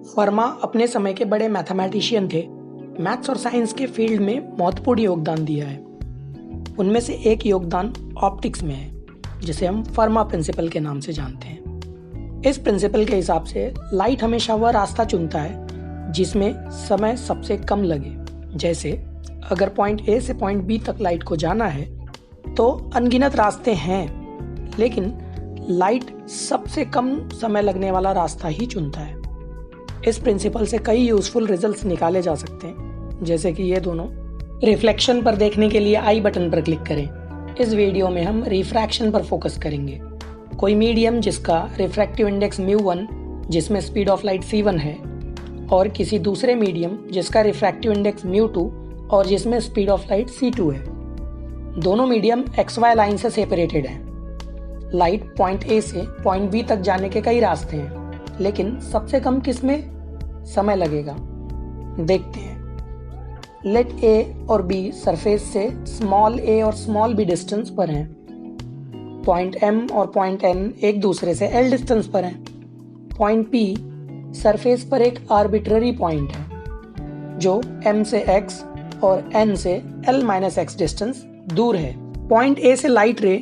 फर्मा अपने समय के बड़े मैथमेटिशियन थे। मैथ्स और साइंस के फील्ड में महत्वपूर्ण योगदान दिया है। उनमें से एक योगदान ऑप्टिक्स में है, जिसे हम फर्मा प्रिंसिपल के नाम से जानते हैं। इस प्रिंसिपल के हिसाब से लाइट हमेशा वह रास्ता चुनता है जिसमें समय सबसे कम लगे। जैसे अगर पॉइंट ए से पॉइंट बी तक लाइट को जाना है तो अनगिनत रास्ते हैं, लेकिन लाइट सबसे कम समय लगने वाला रास्ता ही चुनता है। इस प्रिंसिपल से कई यूजफुल रिजल्ट्स निकाले जा सकते हैं, जैसे कि ये दोनों। रिफ्लेक्शन पर देखने के लिए आई बटन पर क्लिक करें। इस वीडियो में हम रिफ्रैक्शन पर फोकस करेंगे। कोई मीडियम जिसका रिफ्रैक्टिव इंडेक्स μ1 जिसमें स्पीड ऑफ लाइट c1 है, और किसी दूसरे मीडियम जिसका रिफ्रैक्टिव इंडेक्स μ2 और जिसमें स्पीड ऑफ लाइट c2 है। दोनों मीडियम XY लाइन से सेपरेटेड हैं। लाइट पॉइंट ए से पॉइंट बी तक जाने के कई रास्ते हैं, लेकिन सबसे कम किसमें समय लगेगा देखते हैं। लेट ए और बी सरफेस से स्मॉल ए और स्मॉल बी डिस्टेंस पर हैं। पॉइंट एम और पॉइंट एन एक दूसरे से एल डिस्टेंस पर हैं। पॉइंट पी सरफेस पर एक आर्बिट्ररी पॉइंट है जो एम से एक्स और एन से एल माइनस एक्स डिस्टेंस दूर है। पॉइंट ए से लाइट रे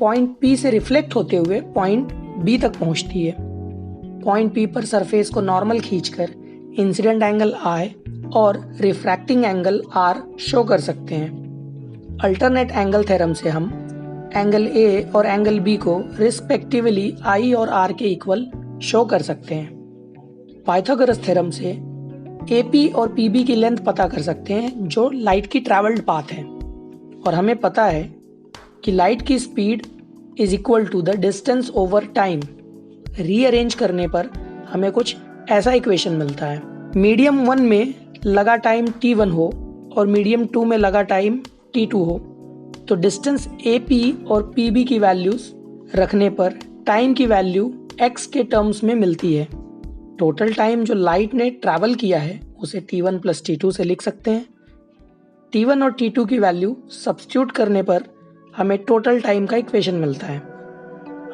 पॉइंट पी से रिफ्लेक्ट होते हुए पॉइंट बी तक पहुंचती है। पॉइंट पी पर सरफेस को नॉर्मल खींचकर इंसिडेंट एंगल आई और रिफ्रैक्टिंग एंगल आर शो कर सकते हैं। अल्टरनेट एंगल थ्योरम से हम एंगल ए और एंगल बी को रिस्पेक्टिवली आई और आर के इक्वल शो कर सकते हैं। पाइथागोरस थ्योरम से एपी और पीबी की लेंथ पता कर सकते हैं, जो लाइट की ट्रैवल्ड पाथ है। और हमें पता है कि लाइट की speed is equal to the distance over time. Rearrange करने पर हमें कुछ ऐसा इक्वेशन मिलता है। मीडियम 1 में लगा टाइम t1 हो और मीडियम 2 में लगा टाइम t2 हो, तो डिस्टेंस AP और PB की वैल्यूज रखने पर टाइम की वैल्यू x के टर्म्स में मिलती है। टोटल टाइम जो लाइट ने ट्रैवल किया है उसे t1 प्लस t2 से लिख सकते हैं। t1 और t2 की वैल्यू सब्स्टिट्यूट करने पर हमें टोटल टाइम का इक्वेशन मिलता है।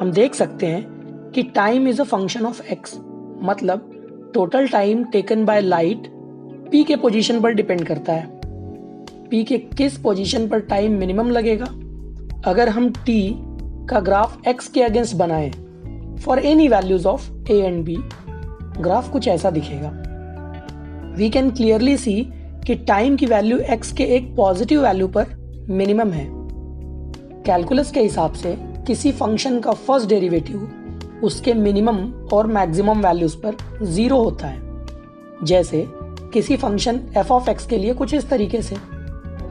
हम देख सकते हैं कि time is a function of x, मतलब total time taken by light p के पोजीशन पर डिपेंड करता है। p के किस पोजीशन पर टाइम मिनिमम लगेगा। अगर हम t का ग्राफ x के अगेंस्ट बनाएं for any values of a and b, graph कुछ ऐसा दिखेगा। वी कैन क्लियरली सी कि टाइम की वैल्यू x के एक पॉजिटिव वैल्यू पर मिनिमम है। कैलकुलस के हिसाब से किसी फंक्शन का फर्स्ट डेरिवेटिव उसके मिनिमम और मैक्सिमम वैल्यूज पर 0 होता है। जैसे किसी फंक्शन f ऑफ x के लिए कुछ इस तरीके से।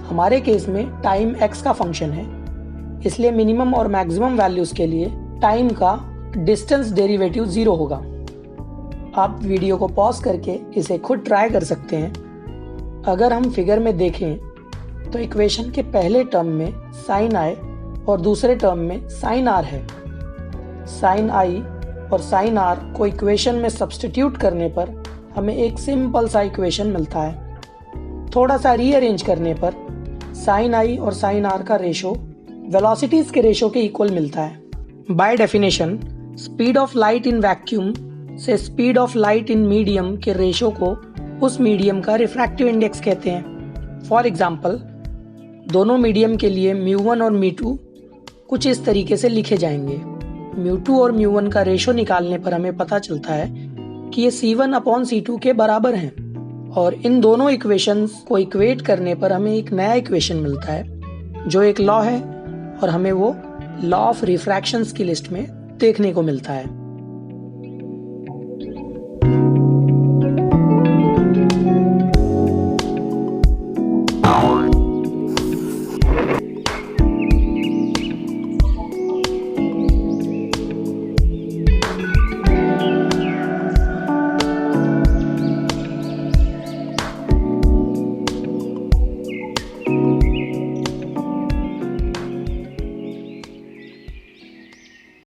हमारे केस में टाइम x का फंक्शन है, इसलिए मिनिमम और मैक्सिमम वैल्यूज के लिए टाइम का डिस्टेंस डेरिवेटिव 0 होगा। आप वीडियो को पॉज करके इसे खुद ट्राई कर सकते हैं। अगर हम फिगर में देखें तो इक्वेशन के पहले टर्म में साइन i और दूसरे टर्म में साइन r है। साइन i और साइन r को इक्वेशन में सब्स्टिट्यूट करने पर हमें एक सिंपल सा इक्वेशन मिलता है। थोड़ा सा रीअरेंज करने पर साइन i और साइन r का रेशो वेलोसिटीज के रेशो के इक्वल मिलता है। By definition speed of light in vacuum से speed of light in medium के रेशो को उस मीडियम का रिफ्रैक्टिव इंडेक्स कहते हैं। फॉर एग्जाम्पल, दोनों मीडियम के लिए μ1 और μ2 कुछ इस तरीके से लिखे जाएंगे। μ2 और μ1 का रेशो निकालने पर हमें पता चलता है कि ये C1/C2 के बराबर हैं, और इन दोनों इक्वेशंस को इक्वेट करने पर हमें एक नया इक्वेशन मिलता है जो एक लॉ है, और हमें वो लॉ ऑफ रिफ्रैक्शंस की लिस्ट में देखने को मिलता है।